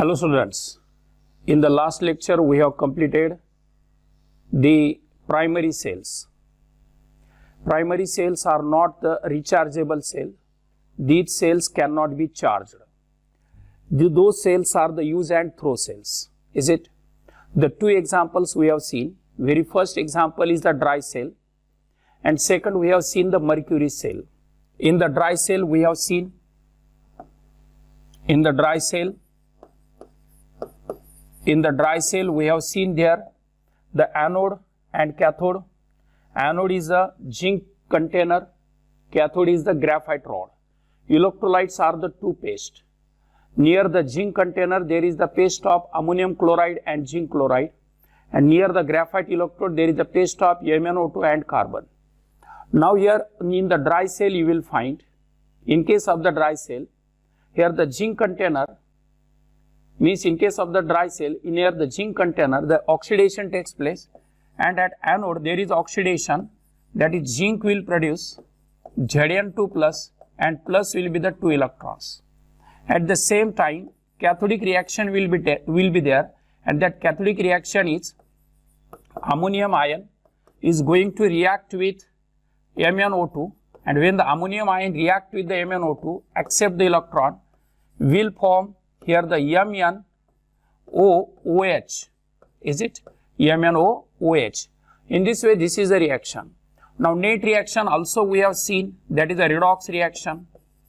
Hello students, in the last lecture we have completed the primary cells. Primary cells are not the rechargeable cell. These cells cannot be charged. Those cells are the use and throw cells, is it? The two examples we have seen, very first example is the dry cell and second we have seen the mercury cell. In the dry cell we have seen, in the dry cell we have seen there the anode and cathode. Anode is a zinc container, cathode is the graphite rod. Electrolytes are the two paste. Near the zinc container there is the paste of ammonium chloride and zinc chloride, and near the graphite electrode there is the paste of MnO2 and carbon. Now here in the dry cell you will find, in case of the dry cell, here the zinc container means in case of the dry cell, near the zinc container the oxidation takes place, and at anode there is oxidation, that is zinc will produce Zn2 plus and plus will be the 2 electrons. At the same time cathodic reaction will be there, and that cathodic reaction is ammonium ion is going to react with MnO2, and when the ammonium ion react with the MnO2 accept the electron, will form here the MnOOH, is it? MnOOH. In this way this is a reaction. Now net reaction also we have seen, that is a redox reaction.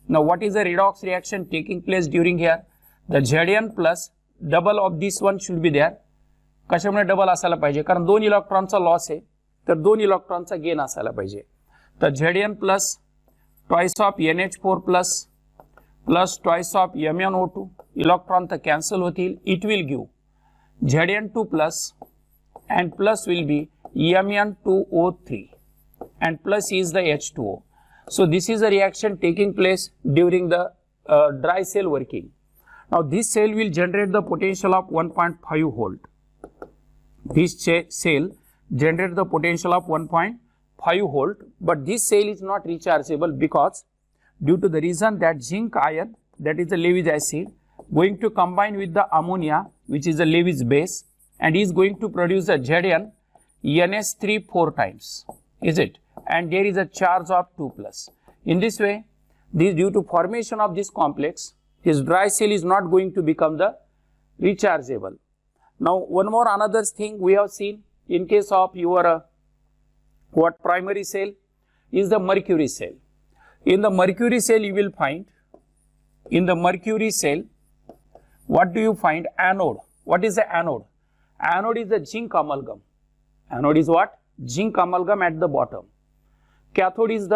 Now what is the redox reaction taking place during here? The Zn plus double of this one should be there. कशामुळे double असायला पाहिजे? कारण दोन इलेक्ट्रॉनचा loss आहे, तर दोन इलेक्ट्रॉनचा गेन असायला पाहिजे. तर Zn plus twice of NH4 plus twice of MnO2, electron तर कॅन्सल होतील, it will give Zn2 plus and plus will be Mn2O3 and plus is the H2O. So this is a reaction taking place during the dry cell working. Now this cell will generate the potential of 1.5 volt. This cell generates the potential of 1.5 volt, but this cell is not rechargeable because due to the reason that zinc ion, that is the Lewis acid, going to combine with the ammonia, which is the Lewis base, and is going to produce a Zn NH3 4 times, is it? And there is a charge of 2 plus. In this way, this due to formation of this complex, this dry cell is not going to become the rechargeable. Now one more another thing we have seen in case of your primary cell is the mercury cell. In the mercury cell you will find, in the mercury cell what do you find? Anode. What is the anode? Anode is the zinc amalgam. Anode is what? Zinc amalgam at the bottom. Cathode is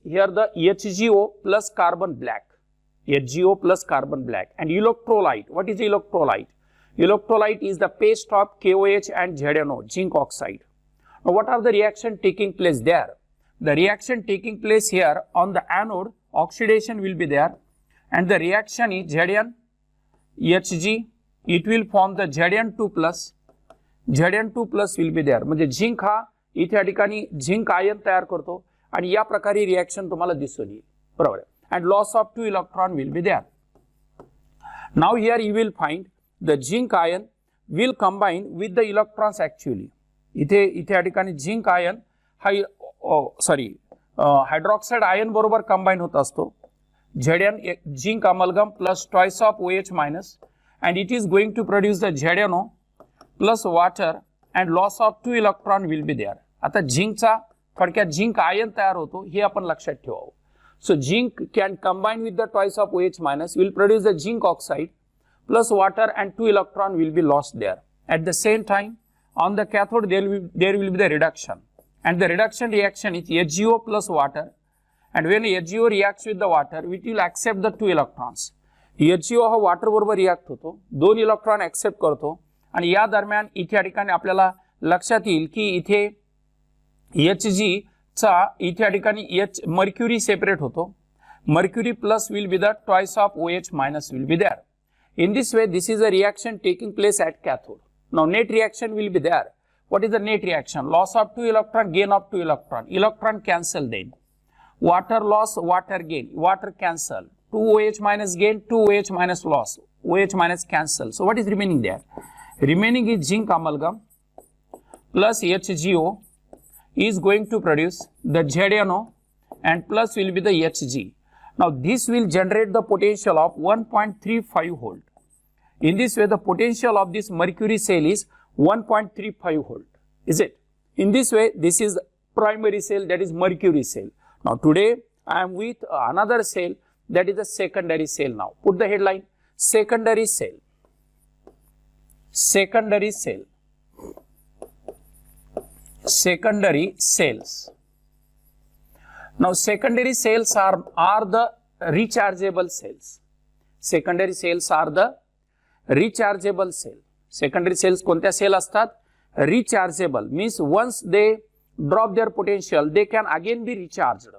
here the HGO plus carbon black. HGO plus carbon black. And electrolyte. What is electrolyte? Electrolyte is the paste of KOH and ZNO, zinc oxide. Now what are the reaction taking place there? The reaction taking place here on the anode, oxidation will be there, and the reaction is Zn Hg, it will form the Zn2 plus will be there. म्हणजे zinc हा इथे या ठिकाणी zinc ion तयार करतो आणि या प्रकारे रिएक्शन तुम्हाला दिसून येईल, बरोबर आहे. And loss of 2 electron will be there. Now here you will find the zinc ion will combine with the electrons actually. इथे या ठिकाणी झिंक आयन हा हायड्रॉक्साइड आयन बरोबर कंबाइन होत असतो. Zn zinc amalgam plus twice of OH minus, and it is going to produce the ZnO plus water and loss of 2 electron will be there. आता झिंकचा थोडक्यात zinc ion तयार होतो हे आपण लक्षात ठेवावं. So zinc can combine with the twice of OH minus, will produce the zinc oxide plus water and 2 electron will be lost there. At the same time on the cathode there will be the reduction, and the reduction reaction is HGO plus water, and when HGO reacts with the water it will accept the 2 electrons. HGO हा water बरोबर react होतो, 2 electron accept करतो, आणि या दरम्यान इथे या ठिकाणी आपल्याला लक्षात येईल की इथे Hg चा इथे या ठिकाणी mercury separate होतो. Mercury plus will be the twice of OH minus will be there. In this way this is a reaction taking place at cathode. Now net reaction will be there. What is the net reaction? Loss of 2 electron, gain of 2 electron. Electron cancel then. Water loss, water gain, water cancel. 2OH minus gain, 2OH minus loss, OH minus cancel. So what is remaining there? Remaining is zinc amalgam plus HgO is going to produce the ZNO and plus will be the Hg. Now this will generate the potential of 1.35 volt. In this way the potential of this mercury cell is 1.35 volt. Is it? In this way this is primary cell, that is mercury cell. Now today I am with another cell, that is the secondary cell. Now put the headline secondary cell. Secondary cell. Secondary cells. Now secondary cells are the rechargeable cells. Secondary cells are the rechargeable cell. Secondary cells कोणत्या cell असतात? Rechargeable means once they drop their potential they can again be recharged.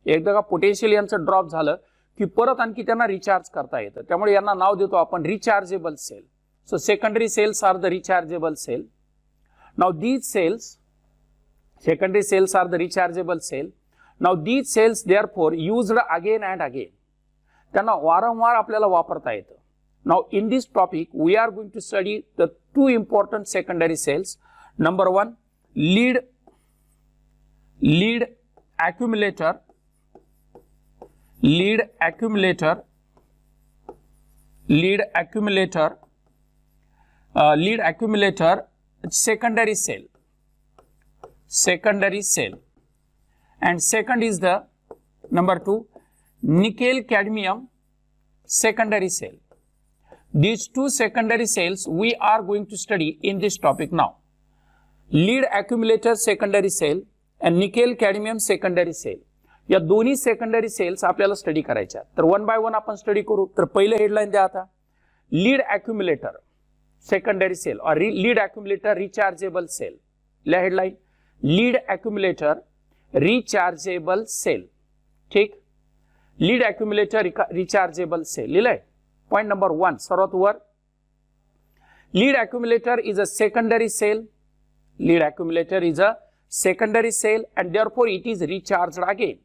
एकदा का potential यांचं drop झालं की परत आणखी त्यांना रिचार्ज करता येतं, त्यामुळे यांना नाव देतो आपण rechargeable cell. So secondary cells are the rechargeable cell. Now these cells, secondary cells are the rechargeable cell. Now these cells therefore used again and again. त्यांना वारंवार आपल्याला वापरता येतं. Now in this topic we are going to study the two important secondary cells. Number one, lead accumulator, secondary cell, and second is the number two, nickel cadmium secondary cell. These two secondary cells we are going to study in this topic now. Lead accumulator secondary cell and nickel cadmium secondary cell. या दोन्ही secondary cells आपल्याला study करायच्या. तर one by one आपण study करू. तर पहिले headline द्या आता. Lead accumulator secondary cell or lead accumulator rechargeable cell. ल्या headline lead accumulator rechargeable cell. ठीक. लीड accumulator rechargeable cell लिहिलंय. पॉइंट नंबर 1 सर्वात वर. Lead accumulator is a secondary cell. Lead accumulator is a secondary cell and therefore it is recharged again.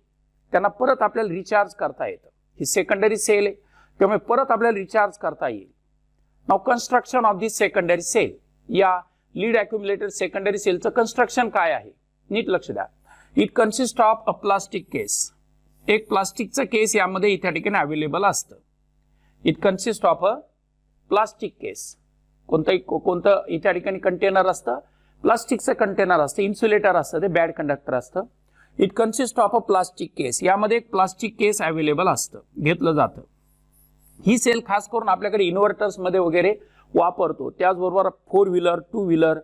त्यांना परत आपल्याला recharge करता येतं. ही सेकंडरी सेल आहे त्यामुळे परत आपल्याला रिचार्ज करता येईल. Now construction of this secondary cell. या लीड accumulator सेकंडरी सेलचं कन्स्ट्रक्शन काय आहे नीट लक्ष द्या. It consist of a plastic case. एक प्लास्टिकचं केस यामध्ये इथे ठिकाणी अवेलेबल असतं. It consist of a plastic case. कोणतं इथे ठिकाणी कंटेनर असतं? प्लास्टिकचं कंटेनर असतं, इन्सुलेटर असतं, ते बॅड कंडक्टर असतं. It consist of a plastic case. यामध्ये एक प्लास्टिक केस अवेलेबल असतं, घेतलं जातं. ही सेल खास करून आपल्याकडे इन्व्हर्टर्स मध्ये वगैरे वापरतो. त्याचबरोबर 4 व्हीलर, 2 व्हीलर,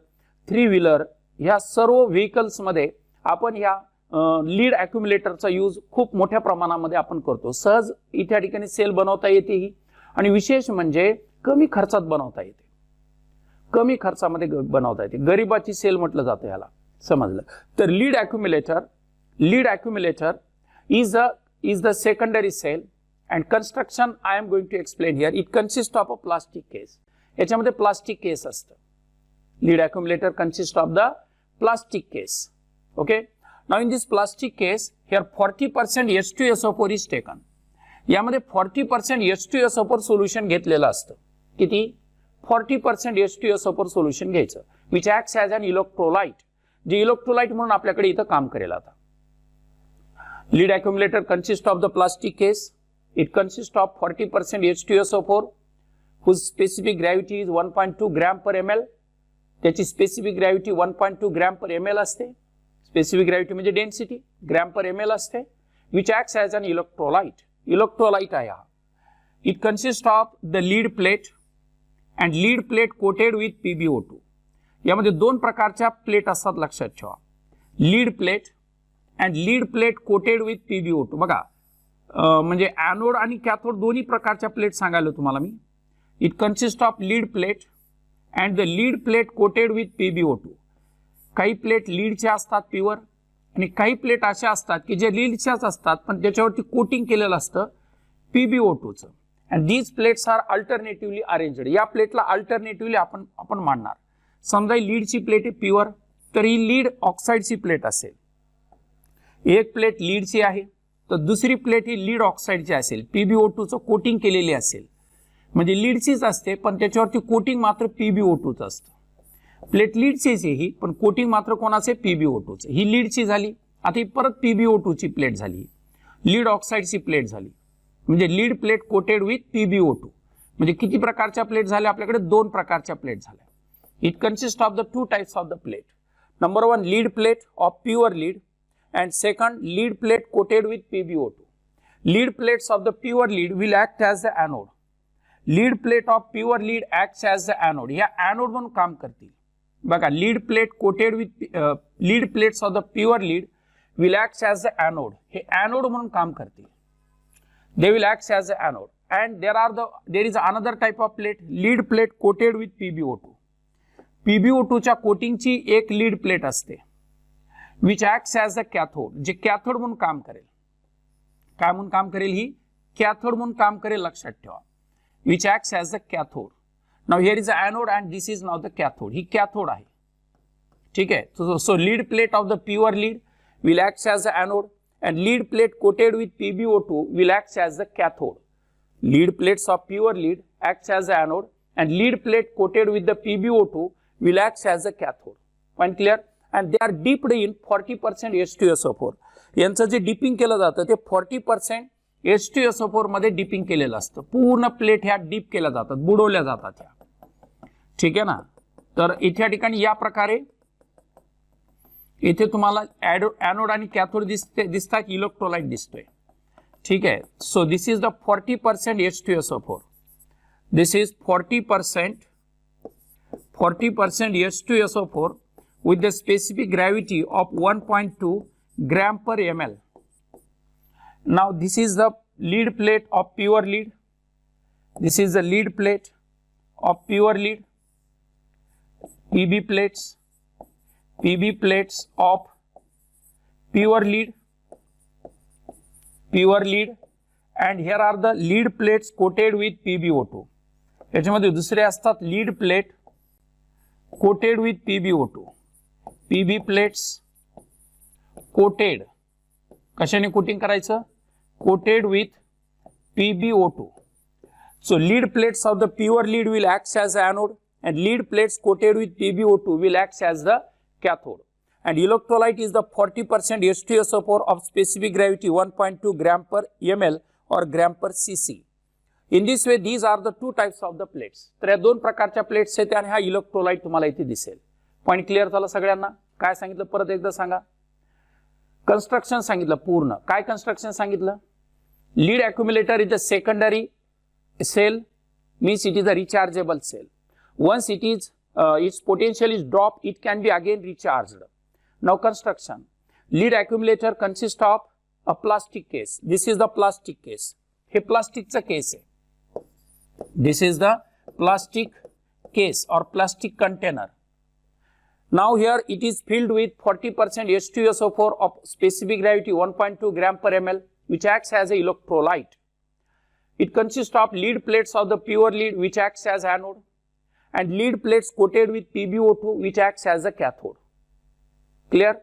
3 व्हीलर ह्या सर्व व्हेकल्स मध्ये आपण ह्या लीड accumulatorचा यूज खूप मोठ्या प्रमाणामध्ये आपण करतो. सहज इथे ठिकाणी सेल बनवता येते ही, आणि विशेष म्हणजे कमी खर्चात बनवता येते. कमी खर्चामध्ये बनवता येते. गरीबाची सेल म्हटलं जातं याला. समजलं? तर lead accumulator is the secondary cell and construction I am going to explain here. It consists of a plastic case. याच्यामध्ये प्लास्टिक केस असतं. Lead accumulator consists of the plastic case. Okay. Now in this plastic case here 40% H2SO4 is taken. यामध्ये 40% H2SO4 solution घेतलेलं असतं. किती? 40% H2SO4 solution घ्यायचं, which acts as an electrolyte. जे electrolyte म्हणून आपल्याकडे इथं काम करेल. आता lead accumulator consists of the plastic case. It consists of 40% H2SO4 whose specific gravity is 1.2 gram per ml. त्याची specific gravity 1.2 gram per ml असते. स्पेसिफिक ग्रॅव्हिटी म्हणजे डेन्सिटी ग्रॅम पर ml असते, which acts as an electrolyte. Electrolyte आहे हा. It consists of the lead plate and lead plate coated with PbO2. यामध्ये दोन प्रकारच्या plate असतात, लक्षात ठेवा. Lead plate and lead plate coated with PbO2. बघा म्हणजे ॲनोड आणि कॅथोड दोन्ही प्रकारच्या प्लेट सांगायला तुम्हाला मी. It consist of lead plate and the lead plate coated with PbO2. काही प्लेट लीडच्या असतात प्युअर, आणि काही प्लेट अशा असतात की जे लीडच्याच असतात पण त्याच्यावरती कोटिंग केलेलं असतं PbO2चं. And these plates are alternatively arranged. या प्लेटला अल्टरनेटिव्हली आपण मांडणार. समजा लीडची प्लेट आहे प्युअर, तर ही लीड ऑक्साईडची प्लेट असेल. एक प्लेट लीडची आहे तर दुसरी प्लेट ही लीड ऑक्साईडची असेल, PbO2चं कोटिंग केलेली असेल, म्हणजे लीडचीच असते पण त्याच्यावरती कोटिंग मात्र PbO2चं असतं. प्लेट लीडचीच आहे ही, पण कोटिंग मात्र कोणाचे, PbO2चं. ही लीडची झाली. आता ही परत PbO2ची प्लेट झाली, लीड ऑक्साईडची प्लेट झाली, म्हणजे lead plate coated with PbO2. म्हणजे किती प्रकारच्या प्लेट झाल्या आपल्याकडे, 2 प्रकारच्या प्लेट झाल्या. It consist of the 2 types of the plate. Number 1 lead plate of pure lead and second lead plate coated with PbO2. Lead plates of the pure lead will act as the anode. Lead plate of pure lead acts as the anode. या anode म्हणून काम करतील. बघा lead plate coated with lead plates of the pure lead will act as the anode. हे anode म्हणून काम करतील. They will act as the anode. And there is another type of plate, lead plate coated with PbO2. PbO2च्या कोटिंगची एक lead plate असते, which acts as a cathode, जे cathode म्हणून काम करेल. काय म्हणून काम करेल, ही कॅथोड म्हणून काम करेल, लक्षात ठेवा. which acts as a cathode. Now here is the anode and this is now the cathode. He cathode आहे, ठीक आहे. So lead plate of the pure lead will act as the anode and lead plate coated with PbO2 will act as the cathode. Lead plates of pure lead acts as the anode and lead plate coated with the PbO2 will act as the cathode. Point clear? And they are dipped in 40% H2SO4. यांचं जे dipping केलं जातं ते 40% H2SO4 मध्ये dipping केलेलं असतं. पूर्ण plate ह्या डीप केल्या जातात, बुडवल्या जातात ह्या, ठीक आहे ना. तर इथे ठिकाणी या प्रकारे इथे तुम्हाला एनोड आणि कॅथोड दिसतात, इलेक्ट्रोलाइट दिसतोय, ठीक आहे. So this is the 40% H2SO4. This is 40% H2SO4 with the specific gravity of 1.2 gram per ml. Now this is the lead plate of pure lead. This is the lead plate of pure lead. PB plates of pure lead, and here are the lead plates coated with PbO2. याच्यामध्ये दुसरे असतात lead plate coated with PbO2. PB plates coated, कशाने coating करायचं, coated with PbO2. So lead plates of the pure lead will act as anode and lead plates coated with PbO2 will act as the cathode. And electrolyte is the 40% H2SO4 of specific gravity 1.2 gram per ml or gram per cc. In this way these are the 2 types of the plates. तर या 2 प्रकारच्या plates आहेत आणि हा electrolyte तुम्हाला इथे दिसेल. Point clear झाला सगळ्यांना. काय सांगितलं परत एकदा सांगा. कंस्ट्रक्शन सांगितलं पूर्ण. काय कंस्ट्रक्शन सांगितलं, lead accumulator is the secondary cell, means it is a rechargeable cell. Once it is its potential is dropped, it can be again recharged. Now construction, lead accumulator consists of a plastic case. This is the plastic case. हे प्लास्टिकचा केस आहे. This is the plastic case or plastic container. Now here it is filled with 40% H2SO4 of specific gravity 1.2 gram per ml, which acts as a electrolyte. It consists of lead plates of the pure lead, which acts as anode, and lead plates coated with PbO2, which acts as a cathode. Clear?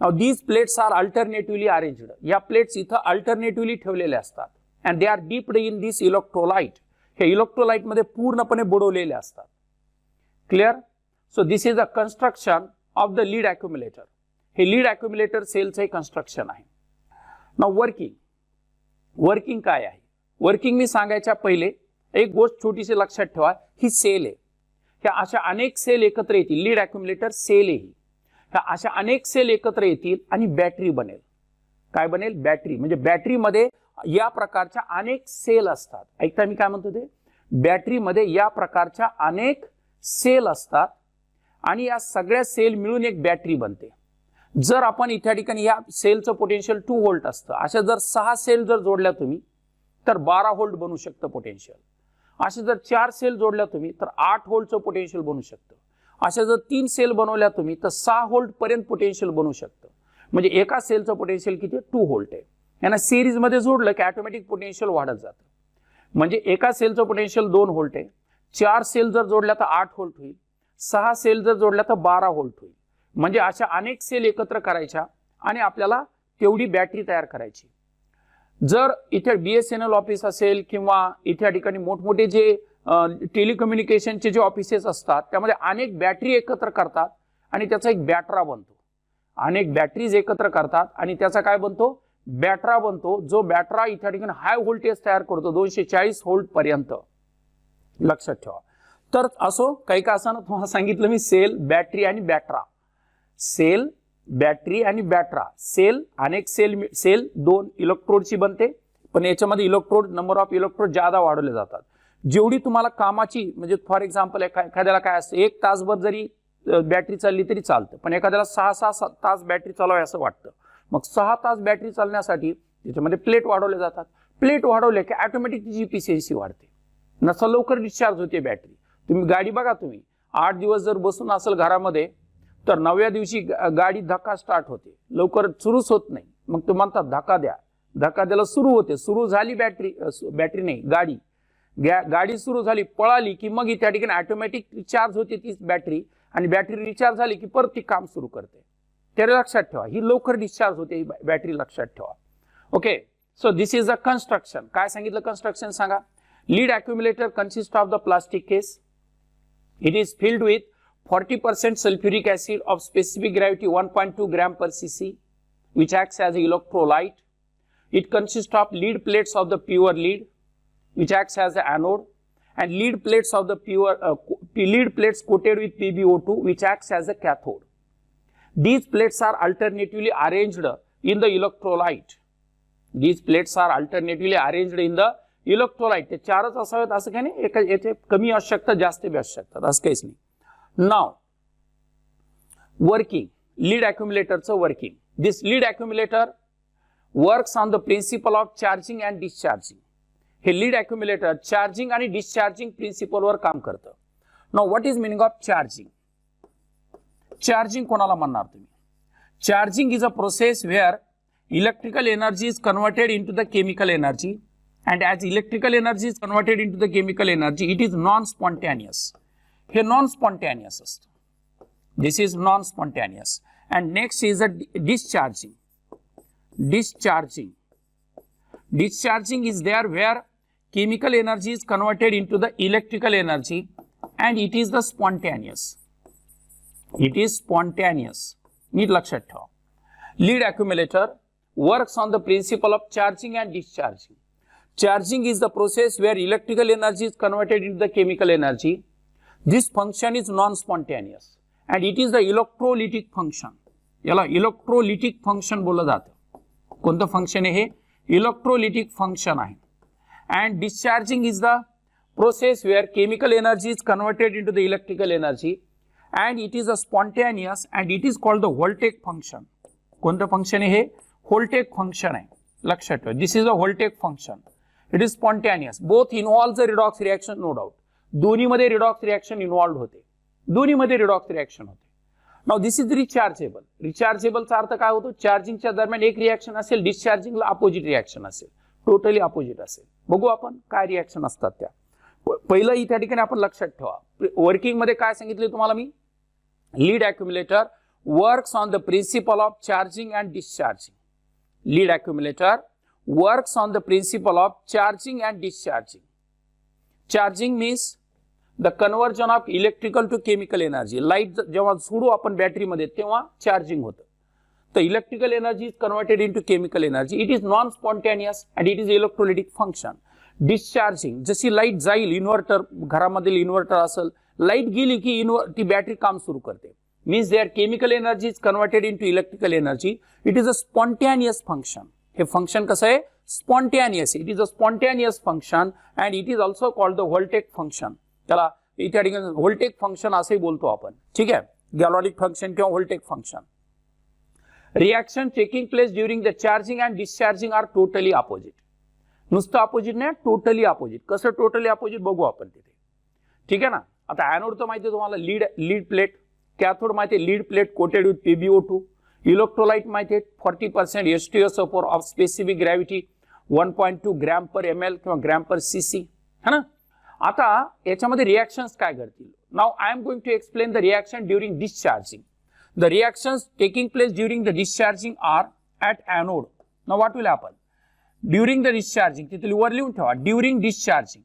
Now these plates are alternatively arranged. या plates इथं alternatively ठेवलेले असतात and they are dipped in this electrolyte. हे electrolyte मध्ये पूर्णपणे बुडवलेले असतात. Clear? So this is the construction of the lead accumulator. हे lead accumulator सेलचे construction आहे. Now working काय आहे? वर्किंग मी सांगायच्या पहिले एक गोष्ट छोटीशी लक्षात ठेवा, ही सेल आहे. ह्या अशा अनेक सेल एकत्र येतील, लीड अक्युम्युलेटर सेल आहे. ह्या अशा अनेक सेल एकत्र येतील आणि बॅटरी बनेल. काय बनेल? बॅटरी. म्हणजे बॅटरीमध्ये या प्रकारच्या अनेक सेल असतात. ऐकता मी काय म्हणतो ते? बॅटरीमध्ये या प्रकारच्या अनेक सेल असतात आणि या सगळ्या सेल मिळून एक बॅटरी बनते. जर आपण इथे ठिकाणी या सेलचं पोटेन्शियल 2 व्होल्ट असतं, अशा जर 6 सेल जर जोडल्या तुम्ही तर 12 व्होल्ट बनू शकतं पोटेन्शियल. असे जर 4 सेल जोडल्या तुम्ही तर 8 व्होल्टचं पोटेन्शियल बनू शकतं. अशा जर 3 सेल बनवल्या तुम्ही तर 6 व्होल्ट पर्यंत पोटेन्शियल बनू शकतं. म्हणजे एका सेलचं पोटेन्शियल किती? 2 व्होल्ट आहे. यांना सिरीज मध्ये जोडलं की ऑटोमॅटिक पोटेन्शियल वाढत जातं. म्हणजे एका सेलचं पोटेन्शियल 2 व्होल्ट आहे. 4 सेल जर जोडल्या तर 8 व्होल्ट होईल. 6 सेल जर जोडल्या तर 12 व्होल्ट होईल. म्हणजे अशा अनेक सेल एकत्र करायच्या आणि आपल्याला तेवढी बॅटरी तयार करायची. जर इथे BSNL ऑफिस असेल किंवा इथे ठिकाणी मोठमोठे जे टेलिकम्युनिकेशनचे जे ऑफिसेस असतात त्यामध्ये अनेक बॅटरी एकत्र करतात आणि त्याचा एक बॅटरा बनतो. अनेक बॅटरीज एकत्र करतात आणि त्याचा काय बनतो, बॅटरा बनतो. जो बॅटरा इथे ठिकाणी हाय व्होल्टेज तयार करतो 240 व्होल्ट पर्यंत. लक्षात ठेवा. तर असो काही का असं तुम्हाला सांगितलं मी सेल, बॅटरी आणि बॅटरा. सेल, बॅटरी आणि बॅटरा. सेल अनेक सेल 2 इलेक्ट्रोडची बनते, पण याच्यामध्ये इलेक्ट्रोड नंबर ऑफ इलेक्ट्रोड जादा वाढवले जातात. जेवढी तुम्हाला कामाची म्हणजे फॉर एक्झाम्पल एखाद्याला काय असतं 1 तासभर जरी बॅटरी चालली तरी चालतं, पण एखाद्याला 6 तास बॅटरी चालवावी असं वाटतं. मग 6 तास बॅटरी चालण्यासाठी त्याच्यामध्ये प्लेट वाढवले जातात. प्लेट वाढवले की ऑटोमॅटिक तिची इफिशियन्सी वाढते, नसा लवकर डिस्चार्ज होते बॅटरी. तुम्ही गाडी बघा, तुम्ही 8 दिवस जर बसून असेल घरामध्ये तर 9व्या दिवशी गाडी धक्का स्टार्ट होते, लवकर सुरूच होत नाही. मग तुम्ही म्हणतात धक्का द्या, धक्का द्यायला सुरू होते, सुरू झाली बॅटरी नाही गाडी सुरू झाली पळाली की मग त्या ठिकाणी ऑटोमॅटिक रिचार्ज होते ती बॅटरी आणि बॅटरी रिचार्ज झाली की परत ती काम सुरू करते. ते लक्षात ठेवा, ही लवकर डिस्चार्ज होते ही बॅटरी, लक्षात ठेवा. Okay, so this is a construction. काय सांगितलं कन्स्ट्रक्शन सांगा. Lead accumulator consist of the plastic case. It is filled with 40% sulfuric acid of specific gravity 1.2 gram per cc, which acts as an electrolyte. It consists of lead plates of the pure lead, which acts as an anode, and lead plates of the lead plates coated with PbO2, which acts as a cathode. These plates are alternatively arranged in the electrolyte. These plates are alternatively arranged in the electrolyte. ते चारच असावेत असं काही नाही, याचे कमी असू शकतात जास्त बी असू शकतात, असं काहीच नाही. Now, working, lead accumulator working. This lead accumulator works on the principle of charging and discharging. हे lead accumulator charging आणि discharging principle वर काम करतं. Now, what is meaning of charging? Charging कोणाला म्हणणार तुम्ही? Charging is a process where electrical energy is converted into the chemical energy, and as electrical energy is converted into the chemical energy, it is non-spontaneous. हे non spontaneous असतं. This is non spontaneous. And next is a discharging. Discharging is there where chemical energy is converted into the electrical energy and it is the spontaneous. It is spontaneous. नीट लक्षात ठेवा. Lead accumulator works on the principle of charging and discharging. Charging is the process where electrical energy is converted into the chemical energy. This function is non-spontaneous and it is the electrolytic function. याला electrolytic function बोललं जातं. कोणतं function आहे हे? Electrolytic function आहे. And discharging is the process where chemical energy is converted into the electrical energy and it is a spontaneous and it is called the Voltaic function. कोणतं function आहे हे? Voltaic function आहे. लक्षात ठेवा. This is a Voltaic function. It is spontaneous. Both involve the redox reaction, no doubt. दोन्हीमध्ये redox reaction involve होते. दोन्हीमध्ये redox reaction होते. Now this is rechargeable. रिचार्जेबलचा अर्थ काय होतो? चार्जिंगच्या दरम्यान एक रिएक्शन असेल, डिस्चार्जिंगला अपोजिट रिएक्शन असेल, टोटली अपोजिट असेल. बघू आपण काय रिएक्शन असतात त्या. पहिलं इथे ठिकाणी आपण लक्षात ठेवा. वर्किंग मध्ये काय सांगितले तुम्हाला मी? Lead accumulator works on the principle of charging and discharging. Lead accumulator works on the principle of charging and discharging. Charging means the conversion of electrical to chemical energy. Light जेव्हा सोडू आपण बॅटरीमध्ये तेव्हा चार्जिंग होतं. तर electrical energy is converted into chemical energy. It is non spontaneous and it is electrolytic function. Discharging, जशी light जाईल, inverter घरामधील इन्व्हर्टर असेल, लाईट गेली की ती बॅटरी काम सुरू करते. Means there chemical energy is converted into electrical energy. It is a spontaneous function. हे फंक्शन कसं आहे? Spontaneous. It is a spontaneous function and it is also called the voltaic function. त्याला इथे ठिकाणी व्होल्टेक फंक्शन असंही बोलतो आपण. ठीक आहे, गॅलॉनिक फंक्शन किंवा voltaic function. Reaction taking place during the charging and discharging are totally opposite. नुसतं अपोजिट नाही, टोटली अपोजिट. कसं टोटली अपोजिट बघू आपण तिथे. ठीक आहे ना. आता एनोड तर माहिती आहे तुम्हाला, लीड प्लेट. कॅथोड माहिती आहे, lead plate coated with PbO2. Electrolyte माहिती आहे, 40% H2SO4 of specific gravity 1.2 gram per ml किंवा ग्रॅम पर cc है ना. आता याच्यामध्ये रिएक्शन्स काय घडतील? Now I am going to explain the reaction during discharging. The reactions taking place during the discharging are at anode. Now what will happen? During the discharging, तिथे वर लिहून ठेवा, during discharging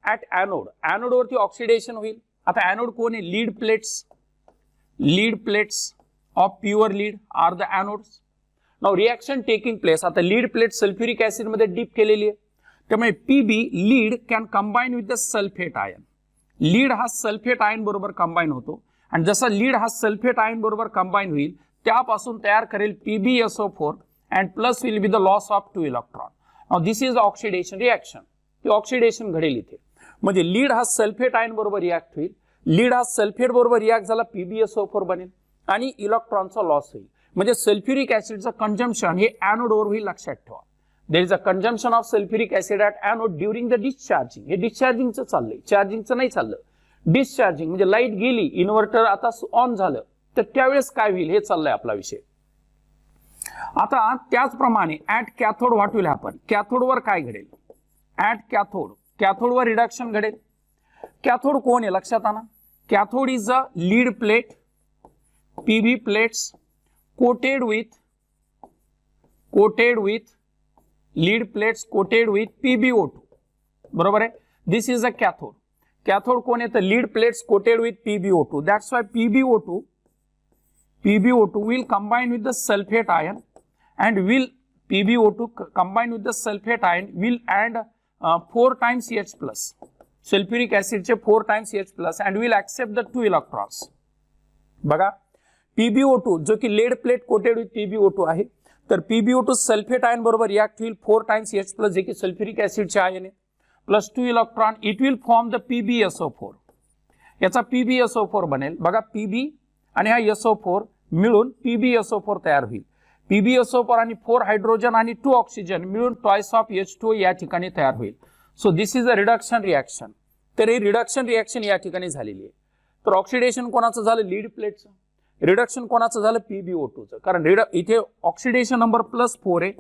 at anode, anode वरती oxidation होईल. आता anode कोण आहे? Lead plates of pure lead are the anodes. Now reaction taking place, आता लीड प्लेट सल्फ्युरिक ऍसिड मध्ये डीप केलेली आहे, त्यामुळे P B lead can combine with the sulphate ion. Lead हा सल्फेट आयन बरोबर कंबाईन होतो आणि जसा लीड हा सल्फेट आयन बरोबर कंबाईन होईल त्यापासून तयार करेल PbSO4 and plus will be the loss of 2 electron. Now this is oxidation reaction, ती ऑक्सिडेशन घडेल इथे. म्हणजे लीड हा सल्फेट आयन बरोबर रिॲक्ट होईल, लीड हा सल्फेट बरोबर रिॲक्ट झाला PbSO4 बनेल आणि इलेक्ट्रॉनचा लॉस होईल. म्हणजे सल्फ्युरिक ऍसिडचं कंजम्पशन हे एनोडवर होईल, लक्षात ठेवा. There is a consumption of sulphuric acid at anode during the discharging. हे डिस्चार्जिंगचं चाललंय, चार्जिंगचं नाही चाललं. डिस्चार्जिंग म्हणजे लाईट गेली, इन्व्हर्टर आता ऑन झालं, तर त्यावेळेस काय होईल हे चाललंय आपला विषय. आता त्याचप्रमाणे at cathode what will happen, कॅथोडवर काय घडेल? ऍट कॅथोडवर रिडक्शन घडेल. कॅथोड कोण आहे लक्षात आणा. Cathode is a lead plate, PB plates coated with PbO2, बरोबर आहे. This is a cathode. Cathode कोण आहे तर lead plates coated with PbO2. That's why PbO2 will combine with the sulfate ion and will PbO2 combine with the sulfate ion will add 4 times H plus sulfuric acid चे 4 times H plus and will accept the 2 electrons. बघा PbO2 जो की laid plate coated with PbO2 आहे, तर PbO2 sulphate ion बरोबर react होईल 4 times H plus जे की सल्फ्युरिक ऍसिडचे आयन आहे plus 2 electron. It will form the PbSO4. याचा PbSO4 बनेल. बघा PB आणि हा SO4 मिळून PbSO4 तयार होईल. PbSO4 आणि 4 हायड्रोजन आणि 2 ऑक्सिजन मिळून ट्वाइस ऑफ H2O या ठिकाणी तयार होईल. So this is a reduction reaction. तर हे रिडक्शन रिॲक्शन या ठिकाणी झालेली आहे. तर ऑक्सिडेशन कोणाचं झालं? लीड प्लेटचं. रिडक्शन कोणाचं झालं? PbO2चं. कारण इथे ऑक्सिडेशन नंबर +4 आहे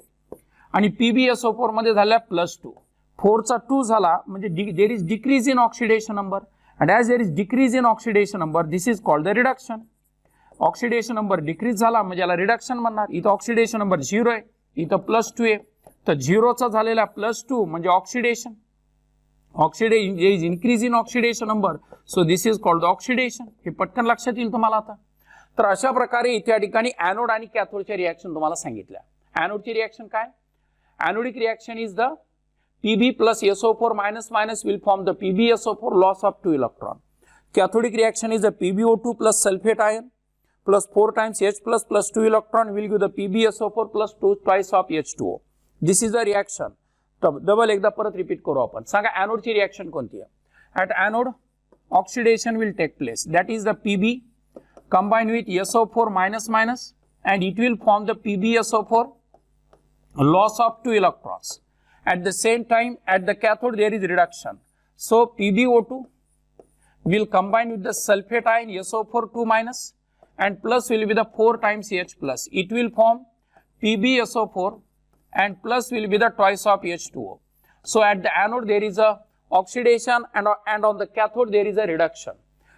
आणि PbSO4 मध्ये झाला +2. 4 चा 2 झाला म्हणजे there is decrease in oxidation number and as there is decrease in oxidation number this is called the reduction. Oxidation number decrease झाला म्हणजे याला रिडक्शन म्हणणार. इथं ऑक्सिडेशन नंबर 0 आहे, इथं +2 आहे, तर 0चा झालेला +2 म्हणजे oxidation. Oxidation is increase in oxidation number, so this is called oxidation. हे पटकन लक्षात येईल तुम्हाला आता. तर अशा प्रकारे इथे या ठिकाणी एनोड आणि कॅथोडच्या रिॲक्शन तुम्हाला सांगितल्या. एनोडची रिॲक्शन काय? Anodic reaction is the Pb plus SO4 minus will form the PbSO4 loss of 2 electron. Cathodic reaction is the PbO2 plus sulfate ion plus 4 times H plus 2 electron will give the PbSO4 plus 2 twice of H2O. This is the reaction. Double एकदा परत repeat करू आपण. सांगा एनोडची reaction कोणती आहे? At anode oxidation will take place. That is the Pb combined with SO4 minus and it will form the PbSO4 loss of 2 electrons. At the same time at the cathode there is reduction. So PbO2 will combine with the sulfate ion SO4 2 minus and plus will be the 4 times H plus. It will form PbSO4 and plus will be the twice of H2O. So at the anode there is a oxidation and on the cathode there is a reduction.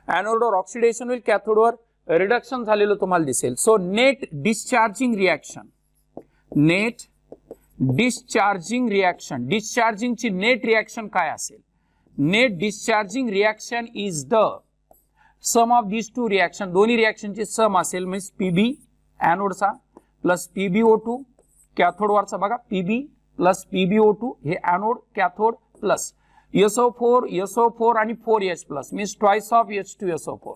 Anode or oxidation will cathode or reduction झालेलं तुम्हाला दिसेल. So net discharging reaction. Net discharging reaction. Discharging ची net reaction काय असेल? Net discharging reaction is the sum of these two reaction. दोन्ही reaction ची sum असेल means Pb एनोडचा प्लस PbO2 कॅथोड वरचा. बघा Pb प्लस PbO2 हे एनोड कॅथोड प्लस SO4 आणि 4H plus means twice of H2SO4.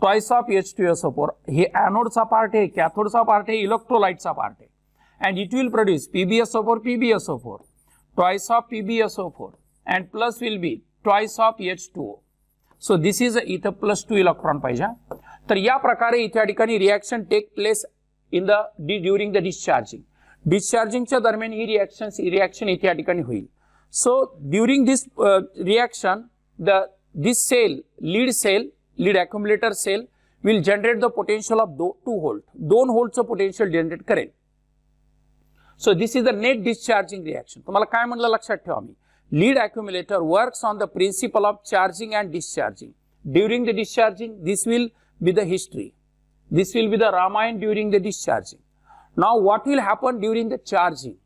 twice of H2SO4 हे एनोडचा part आहे, कॅथोडचा पार्ट आहे, इलेक्ट्रोलाइटचा पार्ट आहे. And it will produce PbSO4 twice of PbSO4 and plus will be twice of H2O. So this is इथं +2 electron पाहिजे. तर या प्रकारे इथे या ठिकाणी reaction take place in the during the discharging. डिस्चार्जिंगच्या दरम्यान ही रिॲक्शन इथे या ठिकाणी होईल. So during this reaction this cell, lead accumulator cell will generate the potential of 2 volt. 2 व्होल्टचं पोटेन्शियल जनरेट करेल. So this is the net discharging reaction. तुम्हाला काय म्हणलं लक्षात ठेवा मी. Lead accumulator works on the principle of charging and discharging. During the discharging, this will be the history. This will be the Ramayana during the discharging. Now what will happen during the charging?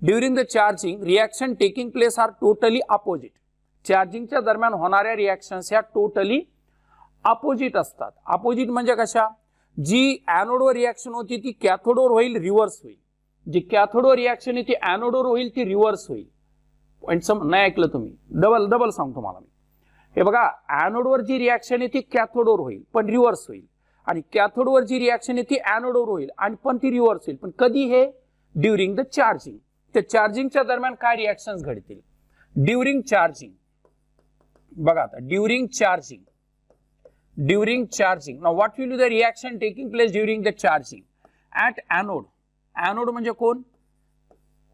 During the charging, reaction taking place are totally opposite. चार्जिंगच्या दरम्यान होणाऱ्या reactions ह्या totally opposite असतात. Opposite म्हणजे कशा? जी एनोडवर reaction होती ती कॅथोडवर होईल, reverse होईल. जी कॅथोडवर रिएक्शन आहे ती एनोडवर होईल, ती रिव्हर्स होईल. पॉइंट नाही ऐकलं तुम्ही? डबल सांगतो मला मी. हे बघा, एनोडवर जी रिएक्शन आहे ती कॅथोडवर होईल पण रिव्हर्स होईल, आणि कॅथोडवर जी रिएक्शन आहे ती एनोडवर होईल आणि पण ती रिव्हर्स होईल. पण कधी? हे ड्युरिंग द चार्जिंग. त्या चार्जिंगच्या दरम्यान काय रिएक्शन्स घडतील? During charging. बघा आता, during charging. Now what will be the reaction taking place during the charging? At anode. Anode म्हणजे कोण?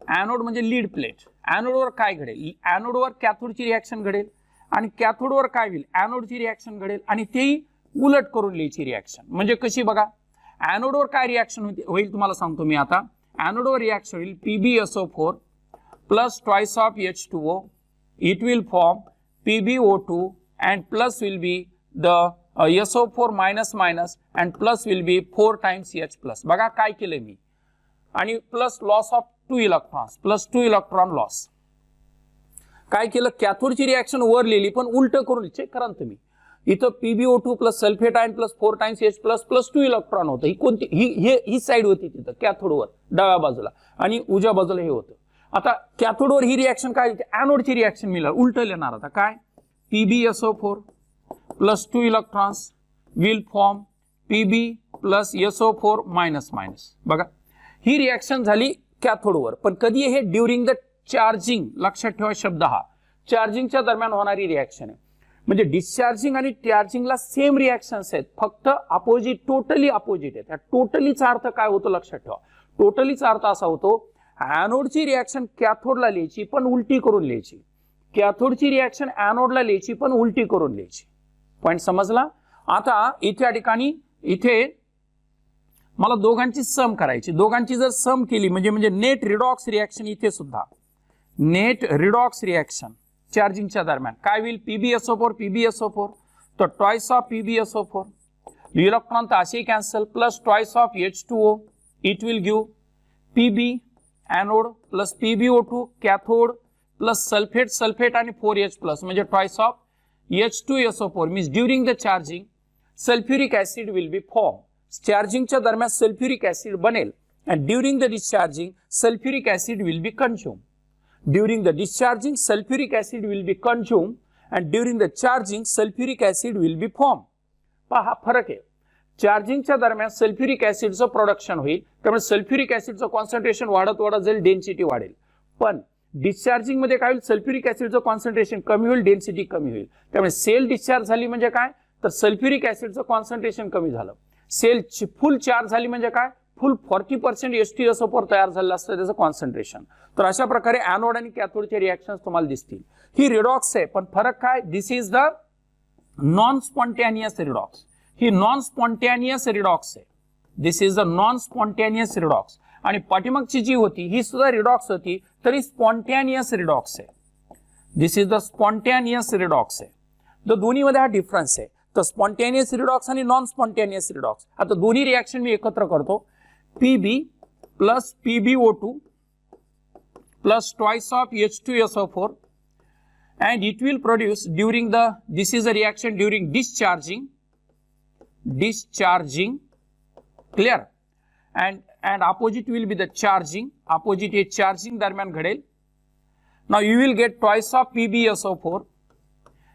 एनोड म्हणजे लीड प्लेट. एनोडवर काय घडेल? एनोडवर कॅथोडची रिएक्शन घडेल आणि कॅथोडवर काय होईल? एनोडची रिएक्शन घडेल, आणि तेही उलट करून लिहायची रिएक्शन. म्हणजे कशी? बघा, एनोडवर काय रिएक्शन होईल तुम्हाला सांगतो मी आता. एनोडवर रिएक्शन होईल PbSO4 plus twice of H2O. It will form PbO2 and plus will be the SO4 minus and plus will be 4 times H plus. बघा काय केलंय मी, आणि plus loss of 2 electrons plus 2 electron loss. काय केलं? कॅथोडची reaction वर लिहिली पण उलट करून. चेक करा तुम्ही, इथं PbO2 plus sulphate ion plus 4 times H plus plus 2 electron होतं. ही कोणती? ही साइड होती तिथं कॅथोडवर डाव्या बाजूला, आणि उजव्या बाजूला हे होतं. आता कॅथोडवर ही रिएक्शन काय? एनोडची रिएक्शन मिळाल, उलट लिहिणार. आता काय? PbSO4 plus 2 electrons will form Pb plus SO4 minus. बघा, ही रिएक्शन झाली कॅथोडवर. पण कधी? हे ड्युरिंग द चार्जिंग. लक्षात ठेवा शब्द हा, चार्जिंगच्या दरम्यान होणारी रिएक्शन आहे. म्हणजे डिस्चार्जिंग आणि चार्जिंगला सेम रिएक्शन्स आहेत, फक्त अपोजिट, टोटली अपोजिट आहेत. टोटलीचा अर्थ काय होतो लक्षात ठेवा. टोटलीचा अर्थ असा होतो, एनोडची रिएक्शन कॅथोडला लिहायची पण उलटी करून लिहायची, कॅथोडची रिएक्शन एनोडला लिहायची पण उलटी करून लिहायची. पॉइंट समजला? आता इथे ठिकाणी इथे मला दोघांची सम करायची. दोघांची जर सम केली म्हणजे नेट रिडॉक्स रिएक्शन, इथे सुद्धा नेट रिडॉक्स रिएक्शन चार्जिंगच्या दरम्यान काय होईल? PbSO4 तर ट्वाइस ऑफ PbSO4, इलेक्ट्रॉन तर असे cancel, plus twice of H2O. It will give Pb anode plus PbO2 cathode plus sulphate आणि 4H प्लस, म्हणजे twice of H2SO4. Means during the charging sulphuric acid will be form. चार्जिंगच्या दरम्यान sulphuric acid बनेल, and during the discharging sulfuric acid will be consumed. During the discharging sulfuric acid will be consumed, and during the charging sulfuric acid will be formed. पहा फरक आहे. चार्जिंगच्या दरम्यान sulphuric ऍसिडचं production होईल, त्यामुळे sulphuric ऍसिडचं concentration वाढत जाईल, density वाढेल. पण डिस्चार्जिंग मध्ये काय होईल? सल्फ्युरिक ऍसिडचं कॉन्सन्ट्रेशन कमी होईल, डेन्सिटी कमी होईल. त्यामुळे सेल डिस्चार्ज झाली म्हणजे काय? तर सल्फ्युरिक ऍसिडचं कॉन्सन्ट्रेशन कमी झालं. सेल फुल चार्ज झाली म्हणजे काय? फुल 40% H2SO4 तयार झालेलं असतं त्याचं कॉन्सन्ट्रेशन. तर अशा प्रकारे एनोड आणि कॅथोडचे रिएक्शन्स तुम्हाला दिसतील. ही रिडॉक्स आहे, पण फरक काय? This is the non spontaneous redox. ही नॉन स्पॉन्टेनियस रिडॉक्स आहे. This is the non spontaneous redox. आणि पाठीमागची जी होती ही सुद्धा रिडॉक्स होती, तरी स्पॉन्टेनियस रिडॉक्स आहे. This is the spontaneous redox आहे. तर दोन्हीमध्ये हा डिफरन्स आहे. तर स्पॉन्टेनियस रिडॉक्स आणि नॉन स्पॉन्टेनियस रिडॉक्स. आता दोन्ही रिएक्शन मी एकत्र करतो. Pb plus PbO2 plus twice of H2SO4, and it will produce during the, this is a reaction during discharging, clear, and opposite will be the charging, opposite is charging darmyan घडेल. Now you will get twice of PbSO4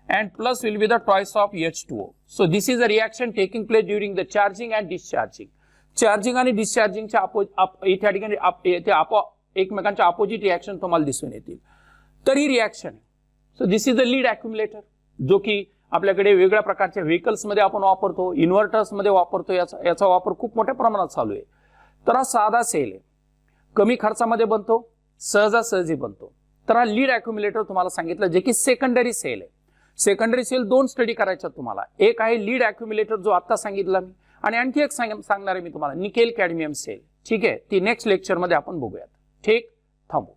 and plus will be the twice of H2O. So this is a reaction taking place during the charging and discharging. Charging आणि डिस्चार्जिंगच्या इथे ठिकाणी एकमेकांच्या opposite reaction तुम्हाला दिसून येतील. तर ही reaction आहे. So this is the lead accumulator, जो की आपल्याकडे वेगळ्या प्रकारच्या व्हेकल्स मध्ये आपण वापरतो, इन्व्हर्टर्स मध्ये वापरतो. याचा वापर खूप मोठ्या प्रमाणात चालू आहे. तर हा साधा सेल आहे, कमी खर्चामध्ये बनतो, सहजासहजी बनतो. तर हा लीड अक्युमुलेटर तुम्हाला सांगितलं, जे की सेकंडरी सेल आहे. सेकंडरी सेल दोन स्टडी करायच्या तुम्हाला. एक आहे लीड अक्युमुलेटर, जो आता सांगितला मी, आणि आणखी एक सांगणार आहे मी तुम्हाला, निकेल कॅडमियम सेल. ठीक आहे, ती नेक्स्ट लेक्चर मध्ये आपण बघूयात. ठीक, थांबू.